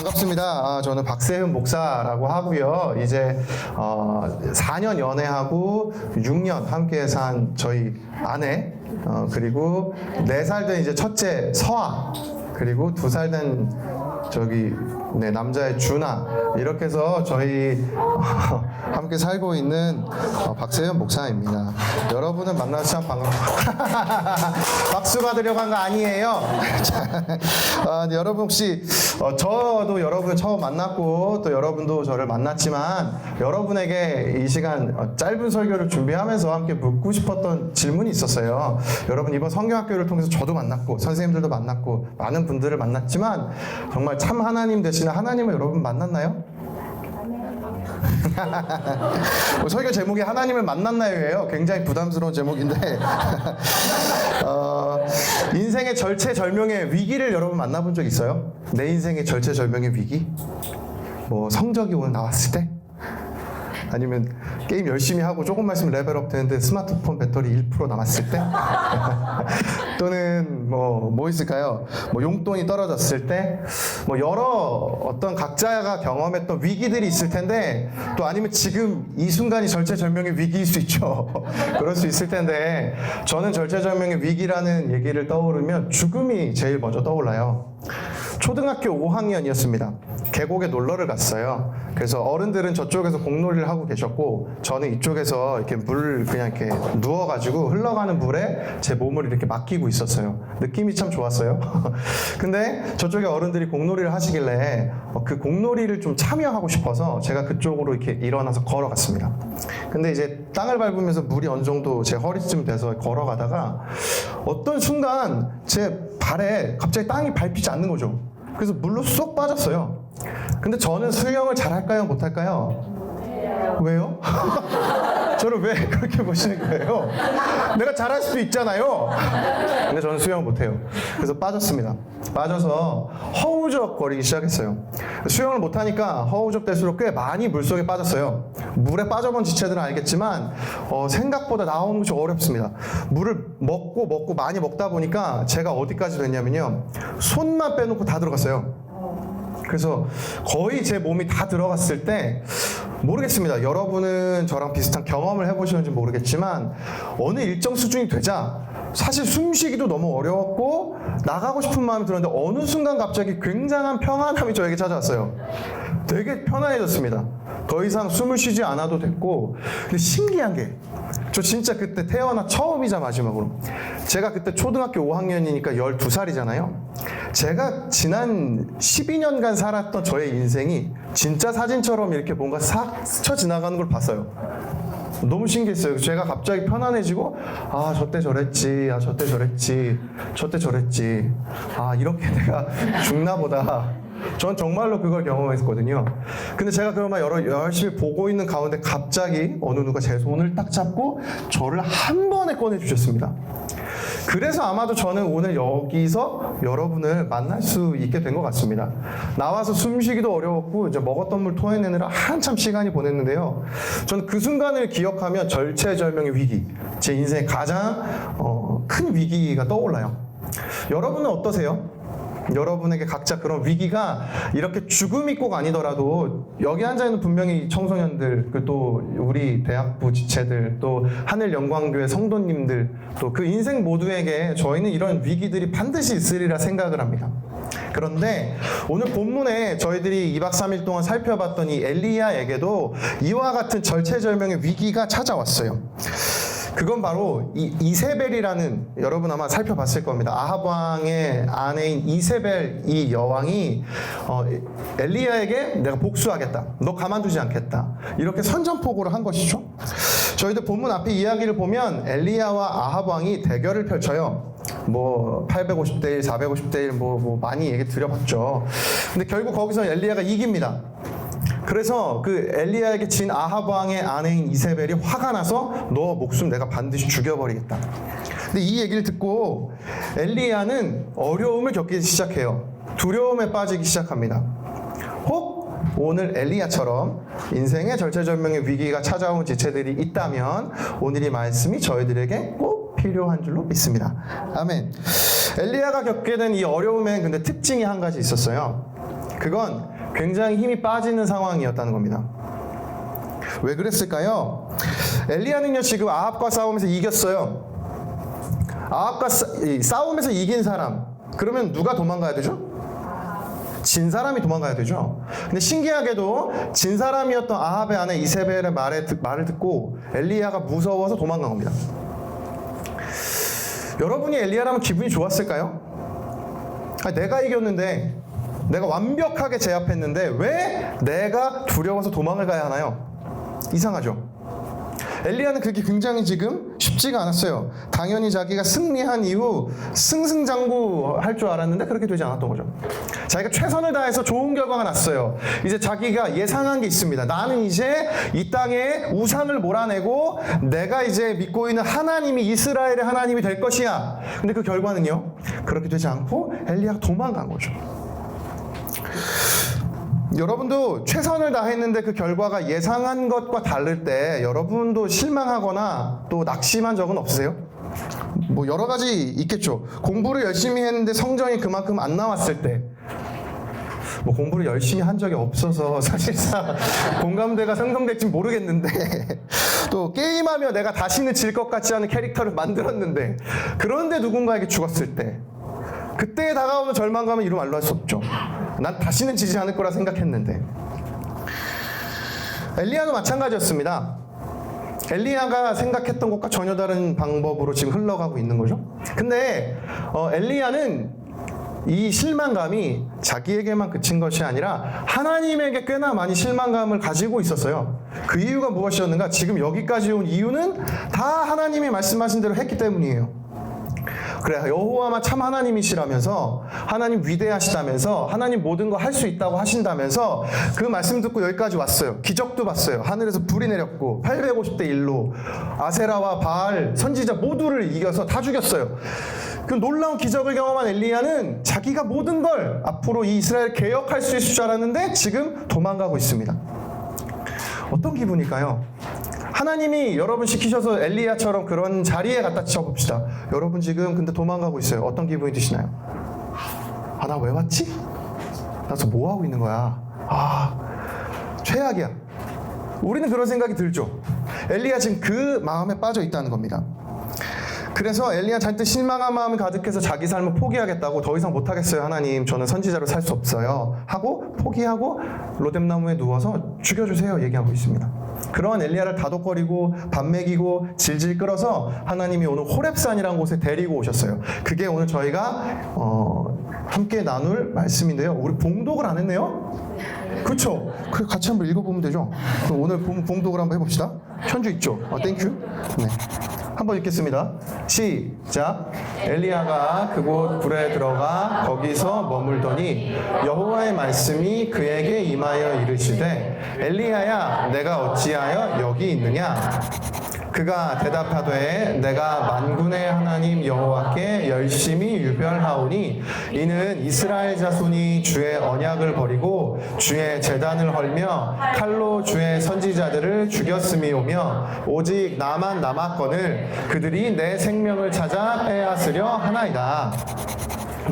반갑습니다. 저는 박세흠 목사라고 하고요. 이제 4년 연애하고 6년 함께 산 저희 아내, 그리고 4살 된 이제 첫째 서아, 그리고 2살 된 남자의 준아, 이렇게 해서 저희 함께 살고 있는 박세흠 목사입니다. 여러분은 만나서 참 박수 받으려고 한 거 아니에요. 여러분 혹시 저도 여러분 처음 만났고 또 여러분도 저를 만났지만 여러분에게 이 시간 짧은 설교를 준비하면서 함께 묻고 싶었던 질문이 있었어요. 여러분 이번 성경학교를 통해서 저도 만났고 선생님들도 만났고 많은 분들을 만났지만 정말 참 하나님 되시는 하나님을 여러분 만났나요? 설교 제목이 하나님을 만났나요예요. 굉장히 부담스러운 제목인데 인생의 절체절명의 위기를 여러분 만나본 적 있어요? 내 인생의 절체절명의 위기? 뭐 성적이 오늘 나왔을 때? 아니면 게임 열심히 하고 조금만 있으면 레벨업 되는데 스마트폰 배터리 1% 남았을 때? 또는 뭐 있을까요? 뭐 용돈이 떨어졌을 때? 뭐 여러 어떤 각자가 경험했던 위기들이 있을 텐데, 또 아니면 지금 이 순간이 절체절명의 위기일 수 있죠. 그럴 수 있을 텐데, 저는 절체절명의 위기라는 얘기를 떠오르면 죽음이 제일 먼저 떠올라요. 초등학교 5학년이었습니다. 계곡에 놀러를 갔어요. 그래서 어른들은 저쪽에서 공놀이를 하고 계셨고 저는 이쪽에서 이렇게 그냥 이렇게 누워가지고 흘러가는 물에 제 몸을 이렇게 맡기고 있었어요. 느낌이 참 좋았어요. 근데 저쪽에 어른들이 공놀이를 하시길래 그 공놀이를 좀 참여하고 싶어서 제가 그쪽으로 이렇게 일어나서 걸어갔습니다. 근데 이제 땅을 밟으면서 물이 어느 정도 제 허리쯤 돼서 걸어가다가 어떤 순간 제 발에 갑자기 땅이 밟히지 않는 거죠. 그래서 물로 쏙 빠졌어요. 근데 저는 수영을 잘할까요? 못할까요? 왜요? 저를 왜 그렇게 보시는 거예요? 내가 잘할 수도 있잖아요. 근데 저는 수영을 못해요. 그래서 빠졌습니다. 빠져서 허우적거리기 시작했어요. 수영을 못하니까 허우적될수록 꽤 많이 물속에 빠졌어요. 물에 빠져본 지체들은 알겠지만 생각보다 나오는 것이 어렵습니다. 물을 먹고 많이 먹다 보니까 제가 어디까지 됐냐면요, 손만 빼놓고 다 들어갔어요. 그래서 거의 제 몸이 다 들어갔을 때 모르겠습니다. 여러분은 저랑 비슷한 경험을 해보시는지 모르겠지만 어느 일정 수준이 되자 사실 숨쉬기도 너무 어려웠고 나가고 싶은 마음이 들었는데 어느 순간 갑자기 굉장한 평안함이 저에게 찾아왔어요. 되게 편안해졌습니다. 더 이상 숨을 쉬지 않아도 됐고, 근데 신기한 게 저 진짜 그때 태어나 처음이자 마지막으로, 제가 그때 초등학교 5학년이니까 12살이잖아요. 제가 지난 12년간 살았던 저의 인생이 진짜 사진처럼 이렇게 뭔가 싹 스쳐 지나가는 걸 봤어요. 너무 신기했어요. 제가 갑자기 편안해지고, 저때 저랬지, 저때 저랬지, 저때 저랬지, 이렇게 내가 죽나 보다. 전 정말로 그걸 경험했거든요. 근데 제가 그런 말 열심히 보고 있는 가운데 갑자기 어느 누가 제 손을 딱 잡고 저를 한 번에 꺼내주셨습니다. 그래서 아마도 저는 오늘 여기서 여러분을 만날 수 있게 된 것 같습니다. 나와서 숨쉬기도 어려웠고 이제 먹었던 물 토해내느라 한참 시간이 보냈는데요. 저는 그 순간을 기억하면 절체절명의 위기, 제 인생의 가장 큰 위기가 떠올라요. 여러분은 어떠세요? 여러분에게 각자 그런 위기가 이렇게 죽음이 꼭 아니더라도 여기 앉아있는 분명히 청소년들, 또 우리 대학부 지체들, 또 하늘영광교회 성도님들, 또 그 인생 모두에게 저희는 이런 위기들이 반드시 있으리라 생각을 합니다. 그런데 오늘 본문에 저희들이 2박 3일 동안 살펴봤던 이 엘리야에게도 이와 같은 절체절명의 위기가 찾아왔어요. 그건 바로 이 이세벨이라는, 여러분 아마 살펴봤을 겁니다. 아합 왕의 아내인 이세벨 이 여왕이 엘리야에게 내가 복수하겠다, 너 가만두지 않겠다, 이렇게 선전포고를 한 것이죠. 저희들 본문 앞에 이야기를 보면 엘리야와 아합 왕이 대결을 펼쳐요. 850대 1, 450대 1 많이 얘기 드려봤죠. 근데 결국 거기서 엘리야가 이깁니다. 그래서 그 엘리야에게 진 아합 왕의 아내인 이세벨이 화가 나서 너 목숨 내가 반드시 죽여버리겠다. 근데 이 얘기를 듣고 엘리야는 어려움을 겪기 시작해요. 두려움에 빠지기 시작합니다. 혹 오늘 엘리야처럼 인생의 절체절명의 위기가 찾아온 지체들이 있다면 오늘 이 말씀이 저희들에게 꼭 필요한 줄로 믿습니다. 아멘. 엘리야가 겪게 된 이 어려움엔 근데 특징이 한 가지 있었어요. 그건 굉장히 힘이 빠지는 상황이었다는 겁니다. 왜 그랬을까요? 엘리야는요 지금 아합과 싸우면서 이겼어요. 아합과 싸움에서 이긴 사람, 그러면 누가 도망가야 되죠? 진 사람이 도망가야 되죠. 근데 신기하게도 진 사람이었던 아합의 아내 이세벨의 말을 듣고 엘리야가 무서워서 도망간 겁니다. 여러분이 엘리야라면 기분이 좋았을까요? 내가 이겼는데, 내가 완벽하게 제압했는데 왜 내가 두려워서 도망을 가야 하나요? 이상하죠? 엘리야는 그게 굉장히 지금 쉽지가 않았어요. 당연히 자기가 승리한 이후 승승장구할 줄 알았는데 그렇게 되지 않았던 거죠. 자기가 최선을 다해서 좋은 결과가 났어요. 이제 자기가 예상한 게 있습니다. 나는 이제 이 땅에 우상을 몰아내고 내가 이제 믿고 있는 하나님이 이스라엘의 하나님이 될 것이야. 근데 그 결과는요, 그렇게 되지 않고 엘리야가 도망간 거죠. 여러분도 최선을 다했는데 그 결과가 예상한 것과 다를 때 여러분도 실망하거나 또 낙심한 적은 없으세요? 뭐 여러 가지 있겠죠. 공부를 열심히 했는데 성적이 그만큼 안 나왔을 때, 뭐 공부를 열심히 한 적이 없어서 사실상 공감대가 생성될지 모르겠는데 또 게임하며 내가 다시는 질 것 같지 않은 캐릭터를 만들었는데 그런데 누군가에게 죽었을 때, 그때에 다가오는 절망감은 이루 말로 할 수 없죠. 난 다시는 지지 않을 거라 생각했는데. 엘리야도 마찬가지였습니다. 엘리야가 생각했던 것과 전혀 다른 방법으로 지금 흘러가고 있는 거죠. 근데 엘리야는 이 실망감이 자기에게만 그친 것이 아니라 하나님에게 꽤나 많이 실망감을 가지고 있었어요. 그 이유가 무엇이었는가? 지금 여기까지 온 이유는 다 하나님이 말씀하신 대로 했기 때문이에요. 그래, 여호와만 참 하나님이시라면서, 하나님 위대하시다면서, 하나님 모든 거 할 수 있다고 하신다면서 그 말씀 듣고 여기까지 왔어요. 기적도 봤어요. 하늘에서 불이 내렸고 850대 1로 아세라와 바알 선지자 모두를 이겨서 다 죽였어요. 그 놀라운 기적을 경험한 엘리야는 자기가 모든 걸 앞으로 이 이스라엘 개혁할 수 있을 줄 알았는데 지금 도망가고 있습니다. 어떤 기분일까요? 하나님이 여러분 시키셔서 엘리야처럼 그런 자리에 갖다 쳐봅시다. 여러분 지금 근데 도망가고 있어요. 어떤 기분이 드시나요? 아, 나 왜 왔지? 나서 뭐 하고 있는 거야? 아, 최악이야. 우리는 그런 생각이 들죠. 엘리야 지금 그 마음에 빠져 있다는 겁니다. 그래서 엘리야 잔뜩 실망한 마음이 가득해서 자기 삶을 포기하겠다고, 더 이상 못하겠어요 하나님, 저는 선지자로 살 수 없어요 하고 포기하고 로뎀나무에 누워서 죽여주세요 얘기하고 있습니다. 그런 엘리야를 다독거리고 밥 먹이고 질질 끌어서 하나님이 오늘 호렙산이라는 곳에 데리고 오셨어요. 그게 오늘 저희가 함께 나눌 말씀인데요. 우리 봉독을 안 했네요? 그쵸? 그래, 같이 한번 읽어보면 되죠. 그럼 오늘 봉독을 한번 해봅시다. 편지 있죠? 땡큐. 네. 한번 읽겠습니다. 시작. 엘리야가 그곳 굴에 들어가 거기서 머물더니 여호와의 말씀이 그에게 임하여 이르시되, 엘리야야, 내가 어찌하여 여기 있느냐? 그가 대답하되, 내가 만군의 하나님 여호와께 열심히 유별하오니 이는 이스라엘 자손이 주의 언약을 버리고 주의 제단을 헐며 칼로 주의 선지자들을 죽였음이오며 오직 나만 남았거늘 그들이 내 생명을 찾아 빼앗으려 하나이다.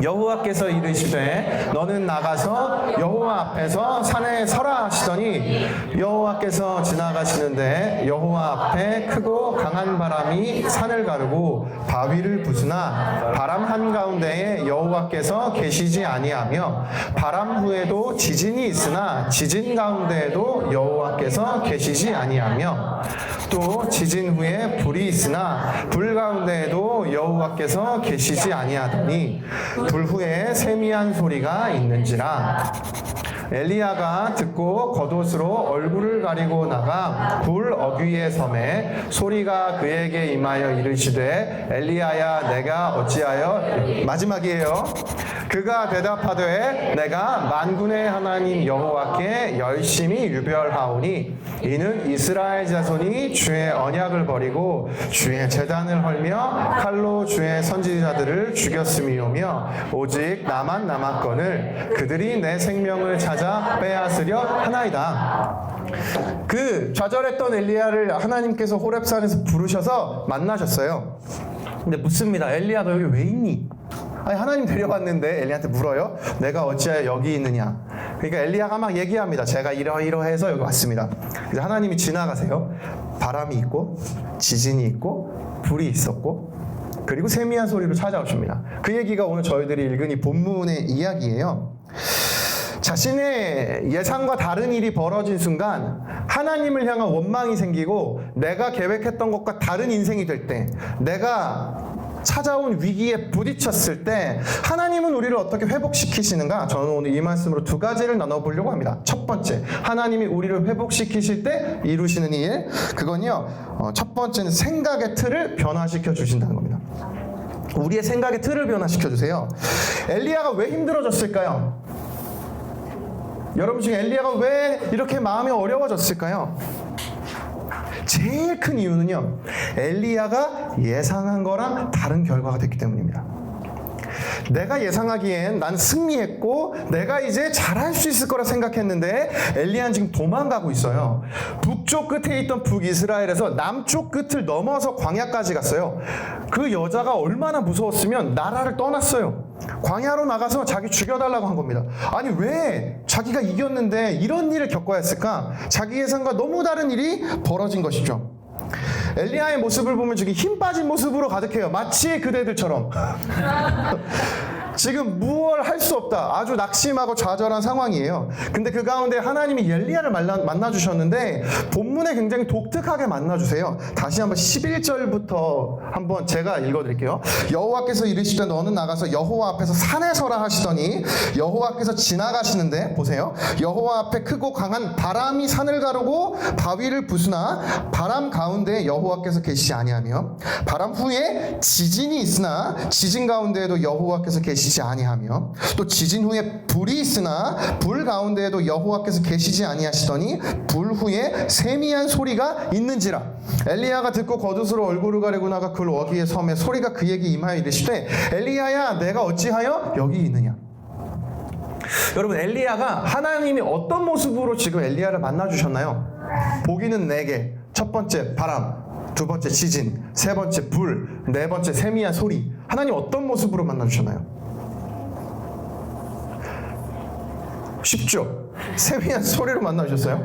여호와께서 이르시되 너는 나가서 여호와 앞에서 산에 서라 하시더니 여호와께서 지나가시는데 여호와 앞에 크고 강한 바람이 산을 가르고 바위를 부수나 바람 한가운데에 여호와께서 계시지 아니하며 바람 후에도 지진이 있으나 지진 가운데에도 여호와께서 계시지 아니하며 또 지진 후에 불이 있으나 불 가운데에도 여호와께서 계시지 아니하더니 불 후에 세미한 소리가 있는지라. 엘리야가 듣고 겉옷으로 얼굴을 가리고 나가 굴 어귀에 섬에 소리가 그에게 임하여 이르시되, 엘리야야, 내가 어찌하여, 마지막이에요. 그가 대답하되, 내가 만군의 하나님 여호와께 열심히 유별하오니 이는 이스라엘 자손이 주의 언약을 버리고 주의 제단을 헐며 칼로 주의 선지자들을 죽였음이오며 오직 나만 남았거늘 그들이 내 생명을 찾아 빼앗으려 하나이다. 그 좌절했던 엘리야를 하나님께서 호렙산에서 부르셔서 만나셨어요. 근데 묻습니다. 엘리야, 너 여기 왜 있니? 아니, 하나님 데려왔는데 엘리야한테 물어요. 내가 어찌하여 여기 있느냐? 그러니까 엘리야가 막 얘기합니다. 제가 이러이러해서 여기 왔습니다. 이제 하나님이 지나가세요. 바람이 있고 지진이 있고 불이 있었고 그리고 세미한 소리로 찾아오십니다. 그 얘기가 오늘 저희들이 읽은 이 본문의 이야기예요. 자신의 예상과 다른 일이 벌어진 순간 하나님을 향한 원망이 생기고 내가 계획했던 것과 다른 인생이 될 때, 내가 찾아온 위기에 부딪혔을 때 하나님은 우리를 어떻게 회복시키시는가? 저는 오늘 이 말씀으로 두 가지를 나눠보려고 합니다. 첫 번째, 하나님이 우리를 회복시키실 때 이루시는 일, 그건요, 첫 번째는 생각의 틀을 변화시켜 주신다는 겁니다. 우리의 생각의 틀을 변화시켜 주세요. 엘리야가 왜 힘들어졌을까요? 여러분 중에 엘리야가 왜 이렇게 마음이 어려워졌을까요? 제일 큰 이유는요, 엘리야가 예상한 거랑 다른 결과가 됐기 때문입니다. 내가 예상하기엔 난 승리했고 내가 이제 잘할 수 있을 거라 생각했는데 엘리야는 지금 도망가고 있어요. 북쪽 끝에 있던 북이스라엘에서 남쪽 끝을 넘어서 광야까지 갔어요. 그 여자가 얼마나 무서웠으면 나라를 떠났어요. 광야로 나가서 자기 죽여달라고 한 겁니다. 아니 왜 자기가 이겼는데 이런 일을 겪어야 했을까? 자기 예상과 너무 다른 일이 벌어진 것이죠. 엘리야의 모습을 보면 지금 힘 빠진 모습으로 가득해요. 마치 그대들처럼. 지금 무얼 할 수 없다. 아주 낙심하고 좌절한 상황이에요. 근데 그 가운데 하나님이 엘리야를 만나주셨는데 본문에 굉장히 독특하게 만나주세요. 다시 한번 11절부터 한번 제가 읽어드릴게요. 여호와께서 이르시되 너는 나가서 여호와 앞에서 산에 서라 하시더니 여호와께서 지나가시는데 보세요. 여호와 앞에 크고 강한 바람이 산을 가르고 바위를 부수나 바람 가운데 여호와께서 계시지 아니하며 바람 후에 지진이 있으나 지진 가운데에도 여호와께서 계시지 아니하며 또 지진 후에 불이 있으나 불 가운데에도 여호와께서 계시지 아니하시더니 불 후에 세미한 소리가 있는지라. 엘리야가 듣고 겉옷으로 얼굴을 가리고 나가 그 어귀에 섬에 소리가 그에게 임하여 이르시되 엘리야야 내가 어찌하여 여기 있느냐. 여러분 엘리야가 하나님이 어떤 모습으로 지금 엘리야를 만나주셨나요? 보기는 4개. 첫 번째 바람, 두 번째 지진, 세 번째 불, 네 번째 세미한 소리. 하나님 어떤 모습으로 만나주셨나요? 쉽죠? 세미한 소리로 만나주셨어요?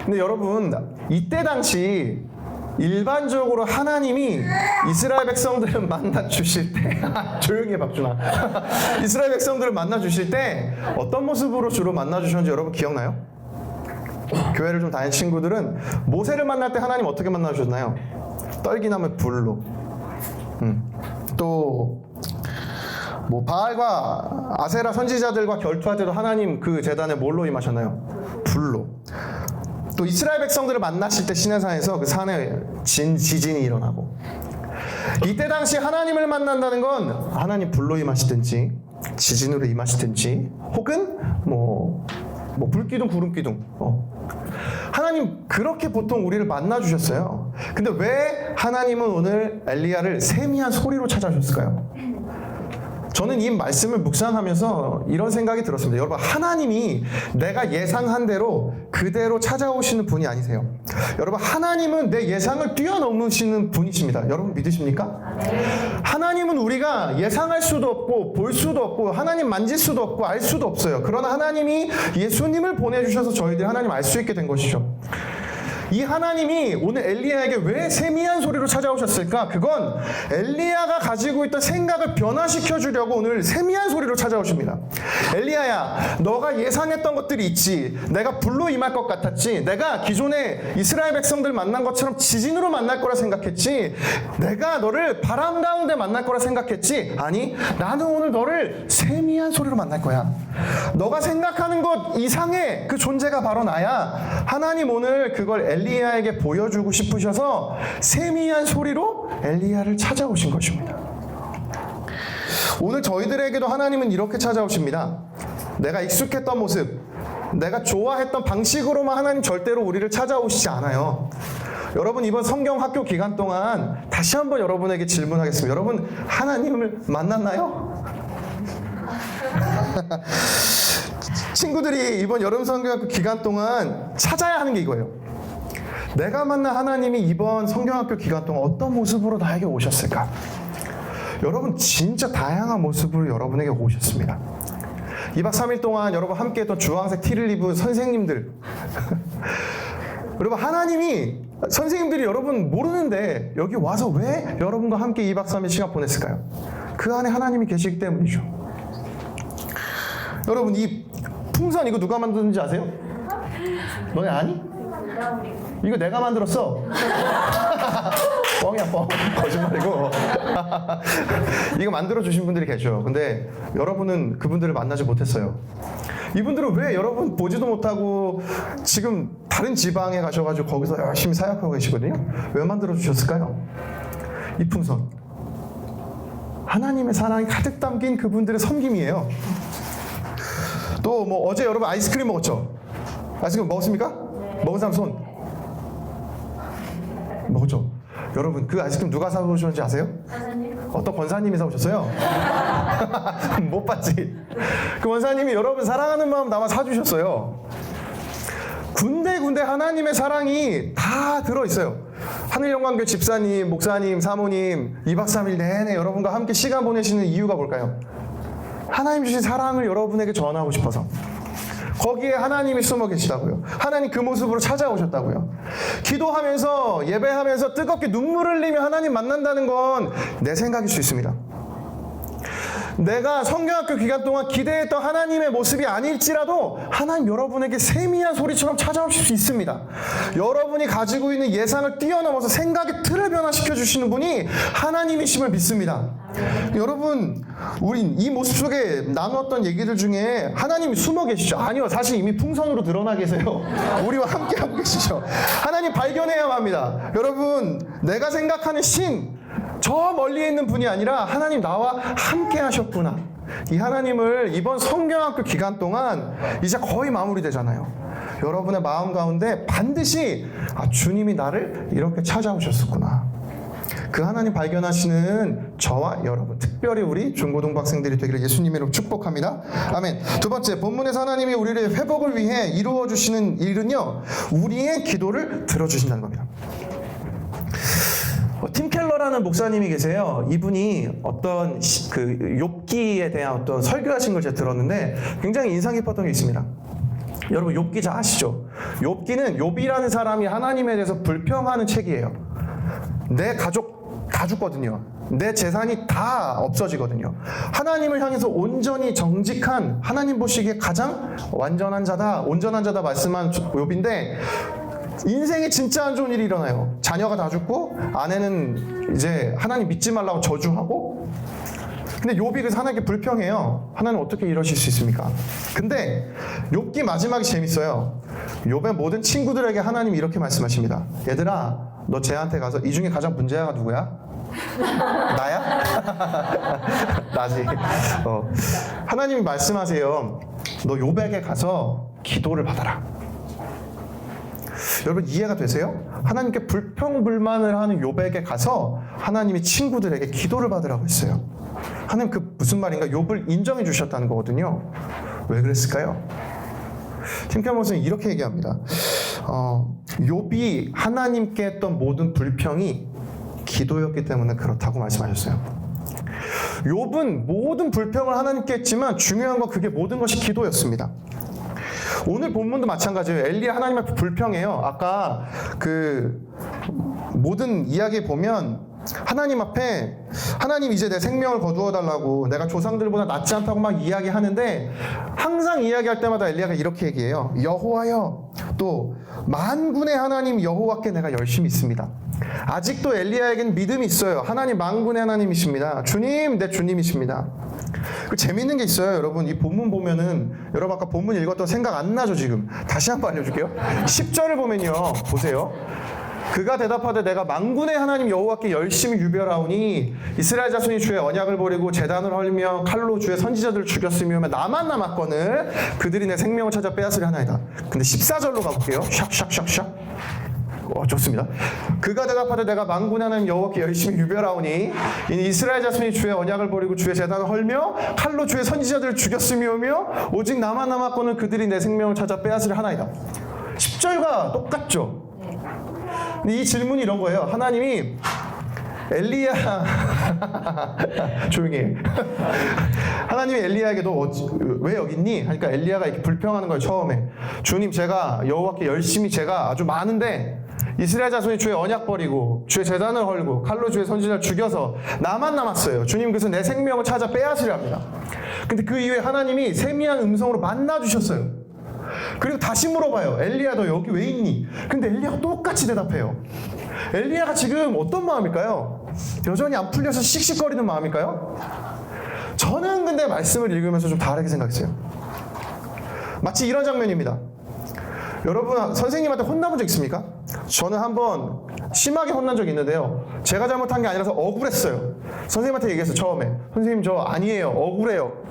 근데 여러분 이때 당시 일반적으로 하나님이 이스라엘 백성들을 만나주실 때 조용히 해 박준아. 이스라엘 백성들을 만나주실 때 어떤 모습으로 주로 만나주셨는지 여러분 기억나요? 교회를 좀 다닌 친구들은 모세를 만날 때 하나님 어떻게 만나주셨나요? 떨기나무 불로. 또 뭐 바알과 아세라 선지자들과 결투할 때도 하나님 그 제단에 뭘로 임하셨나요? 불로. 또 이스라엘 백성들을 만나실 때 시내산에서 그 산에 지진이 일어나고. 이때 당시 하나님을 만난다는 건 하나님 불로 임하시든지 지진으로 임하시든지 혹은 뭐 불기둥 구름기둥 하나님 그렇게 보통 우리를 만나주셨어요. 근데 왜 하나님은 오늘 엘리야를 세미한 소리로 찾아주셨을까요? 저는 이 말씀을 묵상하면서 이런 생각이 들었습니다. 여러분 하나님이 내가 예상한 대로 그대로 찾아오시는 분이 아니세요. 여러분 하나님은 내 예상을 뛰어넘으시는 분이십니다. 여러분 믿으십니까? 하나님은 우리가 예상할 수도 없고 볼 수도 없고 하나님 만질 수도 없고 알 수도 없어요. 그러나 하나님이 예수님을 보내주셔서 저희들이 하나님 알 수 있게 된 것이죠. 이 하나님이 오늘 엘리야에게 왜 세미한 소리로 찾아오셨을까? 그건 엘리야가 가지고 있던 생각을 변화시켜 주려고 오늘 세미한 소리로 찾아오십니다. 엘리야야, 너가 예상했던 것들이 있지. 내가 불로 임할 것 같았지. 내가 기존에 이스라엘 백성들 만난 것처럼 지진으로 만날 거라 생각했지. 내가 너를 바람 가운데 만날 거라 생각했지. 아니, 나는 오늘 너를 세미한 소리로 만날 거야. 너가 생각하는 것 이상의 그 존재가 바로 나야. 하나님 오늘 그걸 엘리야에게 보여주고 싶으셔서 세미한 소리로 엘리야를 찾아오신 것입니다. 오늘 저희들에게도 하나님은 이렇게 찾아오십니다. 내가 익숙했던 모습, 내가 좋아했던 방식으로만 하나님 절대로 우리를 찾아오시지 않아요. 여러분 이번 성경 학교 기간 동안 다시 한번 여러분에게 질문하겠습니다. 여러분 하나님을 만났나요? 친구들이 이번 여름 성경학교 기간 동안 찾아야 하는 게 이거예요. 내가 만난 하나님이 이번 성경학교 기간 동안 어떤 모습으로 나에게 오셨을까? 여러분 진짜 다양한 모습으로 여러분에게 오셨습니다. 2박 3일 동안 여러분 함께 했던 주황색 티를 입은 선생님들. 여러분 하나님이 선생님들이 여러분 모르는데 여기 와서 왜 여러분과 함께 2박 3일 시간 보냈을까요? 그 안에 하나님이 계시기 때문이죠. 여러분 이 풍선 이거 누가 만드는지 아세요? 너네 아니? 이거 내가 만들었어. 뻥이야 뻥. 거짓말이고. 이거 만들어주신 분들이 계셔. 근데 여러분은 그분들을 만나지 못했어요. 이분들은 왜 여러분 보지도 못하고 지금 다른 지방에 가셔가지고 거기서 열심히 사역하고 계시거든요. 왜 만들어주셨을까요? 이 풍선 하나님의 사랑이 가득 담긴 그분들의 섬김이에요. 또 뭐 어제 여러분 아이스크림 먹었죠? 아이스크림 먹었습니까? 먹은 사람 손. 먹었죠? 여러분 그 아이스크림 누가 사오셨는지 아세요? 사장님? 어떤 권사님이 사오셨어요? 못 봤지? 그 권사님이 여러분 사랑하는 마음 남아 사주셨어요. 군데군데 하나님의 사랑이 다 들어있어요. 하늘영광교 집사님, 목사님, 사모님 2박 3일 내내 여러분과 함께 시간 보내시는 이유가 뭘까요? 하나님 주신 사랑을 여러분에게 전하고 싶어서. 거기에 하나님이 숨어 계시다고요. 하나님 그 모습으로 찾아오셨다고요. 기도하면서 예배하면서 뜨겁게 눈물을 흘리며 하나님 만난다는 건 내 생각일 수 있습니다. 내가 성경학교 기간 동안 기대했던 하나님의 모습이 아닐지라도 하나님 여러분에게 세미한 소리처럼 찾아오실 수 있습니다. 여러분이 가지고 있는 예상을 뛰어넘어서 생각의 틀을 변화시켜 주시는 분이 하나님이심을 믿습니다. 여러분 우린 이 모습 속에 나누었던 얘기들 중에 하나님이 숨어 계시죠? 아니요, 사실 이미 풍선으로 드러나 계세요. 우리와 함께하고 계시죠. 하나님 발견해야 합니다. 여러분 내가 생각하는 신, 저 멀리에 있는 분이 아니라 하나님 나와 함께 하셨구나. 이 하나님을 이번 성경학교 기간 동안 이제 거의 마무리되잖아요. 여러분의 마음 가운데 반드시 주님이 나를 이렇게 찾아오셨었구나. 그 하나님 발견하시는 저와 여러분, 특별히 우리 중고등부 학생들이 되기를 예수님 이름으로 축복합니다. 아멘. 두 번째, 본문에서 하나님이 우리를 회복을 위해 이루어 주시는 일은요, 우리의 기도를 들어주신다는 겁니다. 팀 켈러라는 목사님이 계세요. 이분이 어떤 그 욥기에 대한 어떤 설교하신 걸 제가 들었는데 굉장히 인상 깊었던 게 있습니다. 여러분 욥기 잘 아시죠? 욥기는 욥이라는 사람이 하나님에 대해서 불평하는 책이에요. 내 가족 다 죽거든요. 내 재산이 다 없어지거든요. 하나님을 향해서 온전히 정직한, 하나님 보시기에 가장 완전한 자다, 온전한 자다 말씀한 욥인데 인생에 진짜 안 좋은 일이 일어나요. 자녀가 다 죽고 아내는 이제 하나님 믿지 말라고 저주하고. 근데 욥이 그래서 하나님께 불평해요. 하나님 어떻게 이러실 수 있습니까? 근데 욥기 마지막이 재밌어요. 욥의 모든 친구들에게 하나님이 이렇게 말씀하십니다. 얘들아, 너 쟤한테 가서 이 중에 가장 문제가 누구야? 나야? 나지. 하나님이 말씀하세요. 너 욥에게 가서 기도를 받아라. 여러분 이해가 되세요? 하나님께 불평불만을 하는 욥에게 가서 하나님이 친구들에게 기도를 받으라고 했어요. 하나님 그 무슨 말인가? 욥을 인정해 주셨다는 거거든요. 왜 그랬을까요? 팀켈러 목사님 이렇게 얘기합니다. 욥이 하나님께 했던 모든 불평이 기도였기 때문에 그렇다고 말씀하셨어요. 욥은 모든 불평을 하나님께 했지만 중요한 건 그게 모든 것이 기도였습니다. 오늘 본문도 마찬가지예요. 엘리야 하나님 앞에 불평해요. 아까 그 모든 이야기에 보면 하나님 앞에 하나님 이제 내 생명을 거두어 달라고, 내가 조상들보다 낫지 않다고 막 이야기하는데 항상 이야기할 때마다 엘리야가 이렇게 얘기해요. 여호와여, 또 만군의 하나님 여호와께 내가 열심히 있습니다. 아직도 엘리야에게는 믿음이 있어요. 하나님 만군의 하나님이십니다. 주님, 내 주님이십니다. 그 재밌는 게 있어요. 여러분 이 본문 보면은, 여러분 아까 본문 읽었던 생각 안 나죠? 지금 다시 한번 알려줄게요. 10절을 보면요, 보세요. 그가 대답하되 내가 만군의 하나님 여호와께 열심히 유별하오니 이스라엘 자손이 주의 언약을 버리고 제단을 헐며 칼로 주의 선지자들을 죽였으며 나만 남았거늘 그들이 내 생명을 찾아 빼앗으려 하나이다. 근데 14절로 가볼게요. 샥샥샥샥. 좋습니다. 그가 대답하되 내가 만군의 하나님 여호와께 열심히 유별하오니 이는 이스라엘 자손이 주의 언약을 버리고 주의 제단을 헐며 칼로 주의 선지자들을 죽였으며 오직 나만 남았거늘 그들이 내 생명을 찾아 빼앗으려 하나이다. 10절과 똑같죠? 근데 이 질문이 이런 거예요. 하나님이 엘리야 조용히 해. 하나님이 엘리야에게 너 왜 여기 있니? 하니까 엘리야가 이렇게 불평하는 거예요. 처음에 주님, 제가 여호와께 열심히 제가 아주 많은데 이스라엘 자손이 주의 언약 버리고 주의 제단을 헐고 칼로 주의 선지자를 죽여서 나만 남았어요. 주님, 그래서 내 생명을 찾아 빼앗으려 합니다. 근데 그 이후에 하나님이 세미한 음성으로 만나 주셨어요. 그리고 다시 물어봐요. 엘리야, 너 여기 왜 있니? 근데 엘리야가 똑같이 대답해요. 엘리야가 지금 어떤 마음일까요? 여전히 안 풀려서 씩씩거리는 마음일까요? 저는 근데 말씀을 읽으면서 좀 다르게 생각했어요. 마치 이런 장면입니다. 여러분, 선생님한테 혼나본 적 있습니까? 저는 한번 심하게 혼난 적이 있는데요. 제가 잘못한 게 아니라서 억울했어요. 선생님한테 얘기했어요. 처음에. 선생님, 저 아니에요. 억울해요.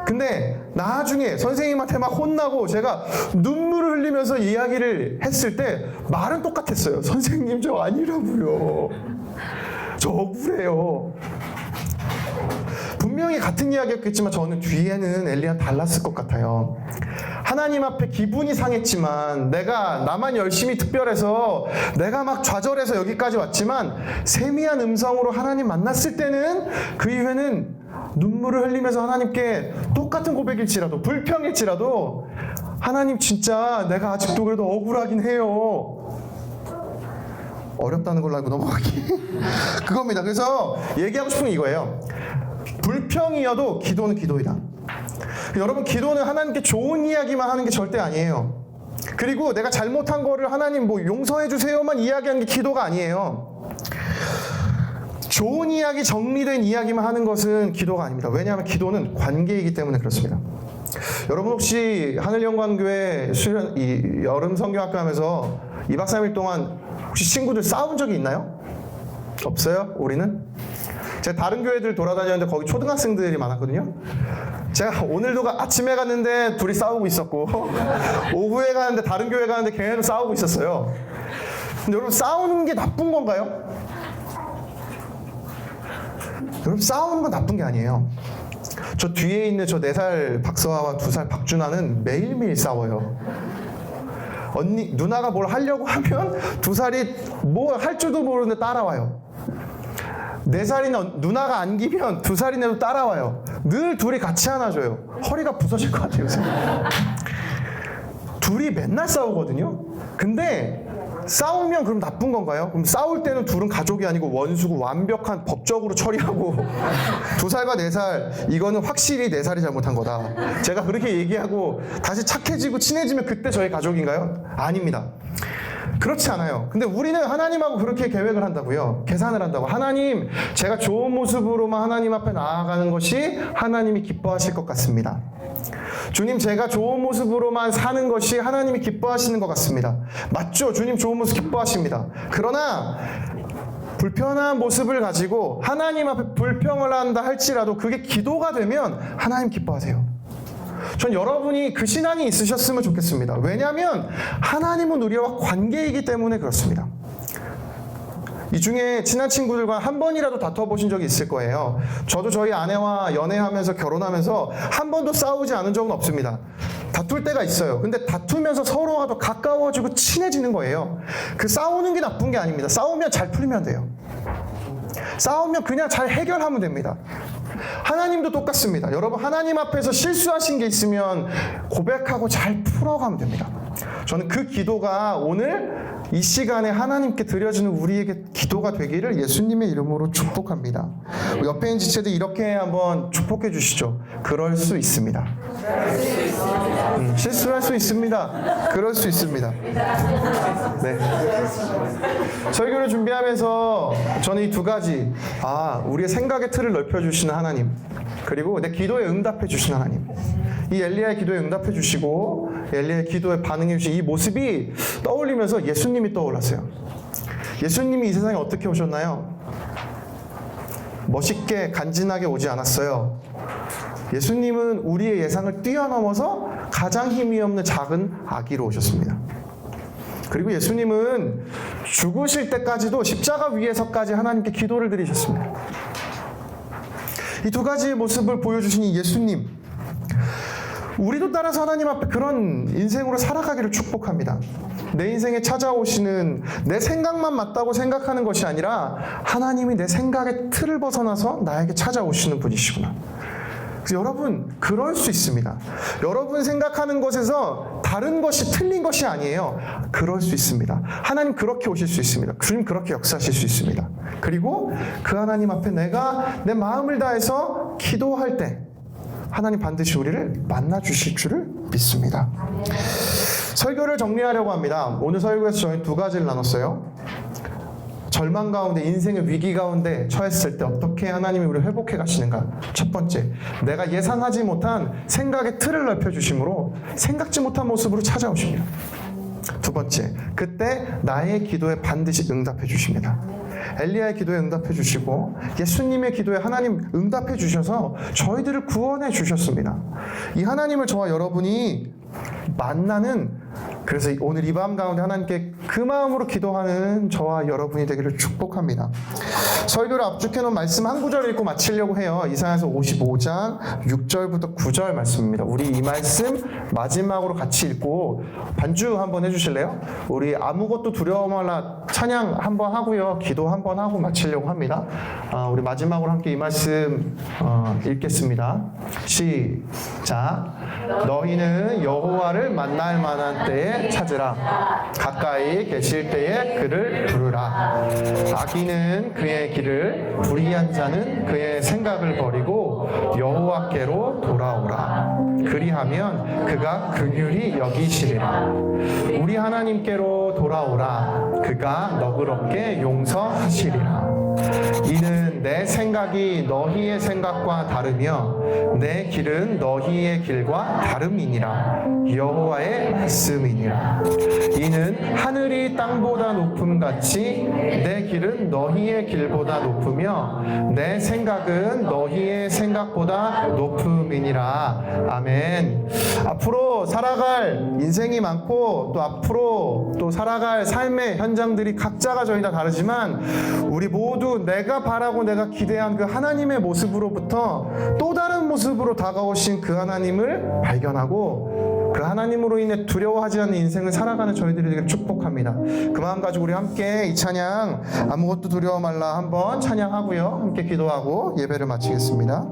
근데 나중에 선생님한테 막 혼나고 제가 눈물을 흘리면서 이야기를 했을 때 말은 똑같았어요. 선생님, 저 아니라고요. 저 억울해요. 분명히 같은 이야기였겠지만 저는 뒤에는 엘리야는 달랐을 것 같아요. 하나님 앞에 기분이 상했지만, 나만 열심히 특별해서 내가 막 좌절해서 여기까지 왔지만 세미한 음성으로 하나님 만났을 때는 그 이후에는 눈물을 흘리면서 하나님께 똑같은 고백일지라도 불평일지라도 하나님, 진짜 내가 아직도 그래도 억울하긴 해요. 어렵다는 걸로 알고 넘어가기 그겁니다. 그래서 얘기하고 싶은 게 이거예요. 불평이어도 기도는 기도이다. 여러분, 기도는 하나님께 좋은 이야기만 하는 게 절대 아니에요. 그리고 내가 잘못한 거를 하나님 용서해 주세요만 이야기하는 게 기도가 아니에요. 좋은 이야기, 정리된 이야기만 하는 것은 기도가 아닙니다. 왜냐하면 기도는 관계이기 때문에 그렇습니다. 여러분, 혹시 하늘영광교회 여름 성경학교 하면서 2박 3일 동안 혹시 친구들 싸운 적이 있나요? 없어요? 우리는? 제가 다른 교회들 돌아다녔는데 거기 초등학생들이 많았거든요. 제가 오늘도 아침에 갔는데 둘이 싸우고 있었고 오후에 가는데 다른 교회 가는데 걔네도 싸우고 있었어요. 근데 여러분, 싸우는 게 나쁜 건가요? 여러분, 싸우는 건 나쁜 게 아니에요. 저 뒤에 있는 저 4살 박서아와 2살 박준하는 매일매일 싸워요. 누나가 뭘 하려고 하면 2살이 뭐 할 줄도 모르는데 따라와요. 4살이나 누나가 안기면 2살이나도 따라와요. 늘 둘이 같이 안아줘요. 허리가 부서질 것 같아요, 요새. 둘이 맨날 싸우거든요. 근데 싸우면 그럼 나쁜 건가요? 그럼 싸울 때는 둘은 가족이 아니고 원수고 완벽한 법적으로 처리하고 2살과 4살, 이거는 확실히 4살이 잘못한 거다. 제가 그렇게 얘기하고 다시 착해지고 친해지면 그때 저희 가족인가요? 아닙니다. 그렇지 않아요. 근데 우리는 하나님하고 그렇게 계획을 한다고요. 계산을 한다고. 하나님, 제가 좋은 모습으로만 하나님 앞에 나아가는 것이 하나님이 기뻐하실 것 같습니다. 주님, 제가 좋은 모습으로만 사는 것이 하나님이 기뻐하시는 것 같습니다. 맞죠? 주님 좋은 모습 기뻐하십니다. 그러나 불편한 모습을 가지고 하나님 앞에 불평을 한다 할지라도 그게 기도가 되면 하나님 기뻐하세요. 전 여러분이 그 신앙이 있으셨으면 좋겠습니다. 왜냐하면 하나님은 우리와 관계이기 때문에 그렇습니다. 이 중에 친한 친구들과 한 번이라도 다퉈보신 적이 있을 거예요. 저도 저희 아내와 연애하면서 결혼하면서 한 번도 싸우지 않은 적은 없습니다. 다툴 때가 있어요. 근데 다투면서 서로가 더 가까워지고 친해지는 거예요. 그 싸우는 게 나쁜 게 아닙니다. 싸우면 잘 풀면 돼요. 싸우면 그냥 잘 해결하면 됩니다. 하나님도 똑같습니다. 여러분, 하나님 앞에서 실수하신 게 있으면 고백하고 잘 풀어가면 됩니다. 저는 그 기도가 오늘 이 시간에 하나님께 드려지는 우리에게 기도가 되기를 예수님의 이름으로 축복합니다. 옆에 있는 지체들 이렇게 한번 축복해 주시죠. 그럴 수 있습니다. 실수할 수 있습니다. 그럴 수 있습니다. 네. 설교를 준비하면서 저는 이 2가지, 우리의 생각의 틀을 넓혀주시는 하나님, 그리고 내 기도에 응답해 주시는 하나님, 이 엘리야의 기도에 응답해 주시고 엘리야의 기도에 반응해 주신 이 모습이 떠올리면서 예수님이 떠올랐어요. 예수님이 이 세상에 어떻게 오셨나요? 멋있게 간지나게 오지 않았어요. 예수님은 우리의 예상을 뛰어넘어서 가장 힘이 없는 작은 아기로 오셨습니다. 그리고 예수님은 죽으실 때까지도 십자가 위에서까지 하나님께 기도를 드리셨습니다. 이 2가지의 모습을 보여주신 이 예수님, 우리도 따라서 하나님 앞에 그런 인생으로 살아가기를 축복합니다. 내 인생에 찾아오시는 내 생각만 맞다고 생각하는 것이 아니라 하나님이 내 생각의 틀을 벗어나서 나에게 찾아오시는 분이시구나. 그래서 여러분, 그럴 수 있습니다. 여러분 생각하는 것에서 다른 것이 틀린 것이 아니에요. 그럴 수 있습니다. 하나님 그렇게 오실 수 있습니다. 주님 그렇게 역사하실 수 있습니다. 그리고 그 하나님 앞에 내가 내 마음을 다해서 기도할 때 하나님 반드시 우리를 만나 주실 줄을 믿습니다. 설교를 정리하려고 합니다. 오늘 설교에서 저희 두 가지를 나눴어요. 절망 가운데, 인생의 위기 가운데 처했을 때 어떻게 하나님이 우리를 회복해 가시는가. 첫 번째, 내가 예상하지 못한 생각의 틀을 넓혀주심으로 생각지 못한 모습으로 찾아오십니다. 두 번째, 그때 나의 기도에 반드시 응답해 주십니다. 엘리야의 기도에 응답해 주시고 예수님의 기도에 하나님 응답해 주셔서 저희들을 구원해 주셨습니다. 이 하나님을 저와 여러분이 만나는, 그래서 오늘 이 밤 가운데 하나님께 그 마음으로 기도하는 저와 여러분이 되기를 축복합니다. 설교를 압축해 놓은 말씀 한 구절 읽고 마치려고 해요. 이사야서 55장 6절부터 9절 말씀입니다. 우리 이 말씀 마지막으로 같이 읽고 반주 한번 해주실래요? 우리 아무것도 두려워 말라 찬양 한번 하고요, 기도 한번 하고 마치려고 합니다. 우리 마지막으로 함께 이 말씀 읽겠습니다. 시작. 너희는 여호와를 만날 만한 때에 찾으라. 가까이 계실 때에 그를 부르라. 악인은 그의 길을, 불의한 자는 그의 생각을 버리고 여호와께로 돌아오라. 그리하면 그가 긍휼히 여기시리라. 우리 하나님께로 돌아오라. 그가 너그럽게 용서하시리라. 이는 내 생각이 너희의 생각과 다르며 내 길은 너희의 길과 다름이니라. 여호와의 말씀이니라. 이는 하늘이 땅보다 높음같이 내 길은 너희의 길보다 높으며 내 생각은 너희의 생각보다 높음이니라. 아멘. 앞으로 살아갈 인생이 많고 또 앞으로 또 살아갈 삶의 현장들이 각자가 저희 다 다르지만 우리 모두 내가 바라고 내가 기대한 그 하나님의 모습으로부터 또 다른 모습으로 다가오신 그 하나님을 발견하고 그 하나님으로 인해 두려워하지 않는 인생을 살아가는 저희들이 되게 축복합니다. 그 마음 가지고 우리 함께 이 찬양 아무것도 두려워 말라 한번 찬양하고요, 함께 기도하고 예배를 마치겠습니다.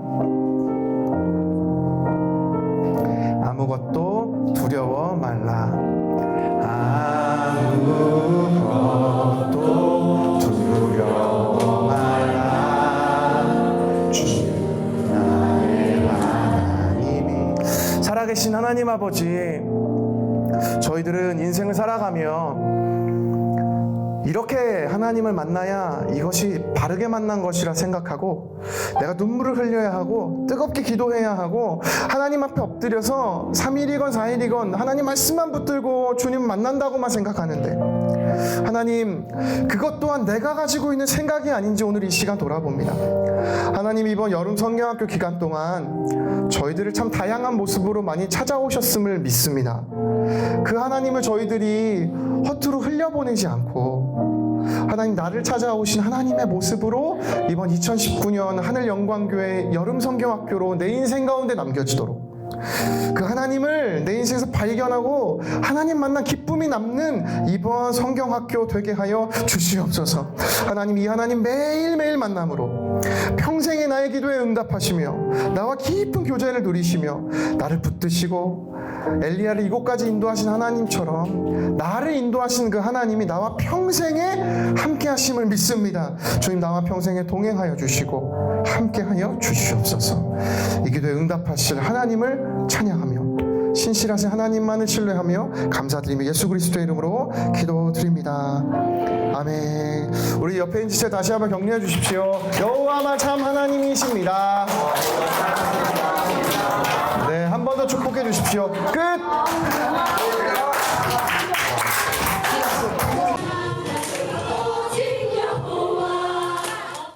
아무것도 두려워 말라. 아무것도 두려워 말라. 주 나의 하나님이. 살아계신 하나님 아버지, 저희들은 인생을 살아가며 이렇게 하나님을 만나야 이것이 바르게 만난 것이라 생각하고 내가 눈물을 흘려야 하고 뜨겁게 기도해야 하고 하나님 앞에 엎드려서 3일이건 4일이건 하나님 말씀만 붙들고 주님 만난다고만 생각하는데 하나님, 그것 또한 내가 가지고 있는 생각이 아닌지 오늘 이 시간 돌아봅니다. 하나님, 이번 여름 성경학교 기간 동안 저희들을 참 다양한 모습으로 많이 찾아오셨음을 믿습니다. 그 하나님을 저희들이 허투루 흘려보내지 않고 하나님, 나를 찾아오신 하나님의 모습으로 이번 2019년 하늘영광교회 여름 성경학교로 내 인생 가운데 남겨지도록 그 하나님을 내 인생에서 발견하고 하나님 만난 기쁨이 남는 이번 성경학교 되게 하여 주시옵소서. 하나님, 이 하나님 매일매일 만남으로 평생의 나의 기도에 응답하시며 나와 깊은 교제를 누리시며 나를 붙드시고 엘리야를 이곳까지 인도하신 하나님처럼 나를 인도하신 그 하나님이 나와 평생에 함께 하심을 믿습니다. 주님, 나와 평생에 동행하여 주시고 함께하여 주시옵소서. 이 기도에 응답하실 하나님을 찬양하며 신실하신 하나님만을 신뢰하며 감사드리며 예수 그리스도의 이름으로 기도드립니다. 아멘. 우리 옆에 있는 지체 다시 한번 격려해 주십시오. 여호와만 참 하나님이십니다. 네, 한 번 더 축복해 주십시오. 끝.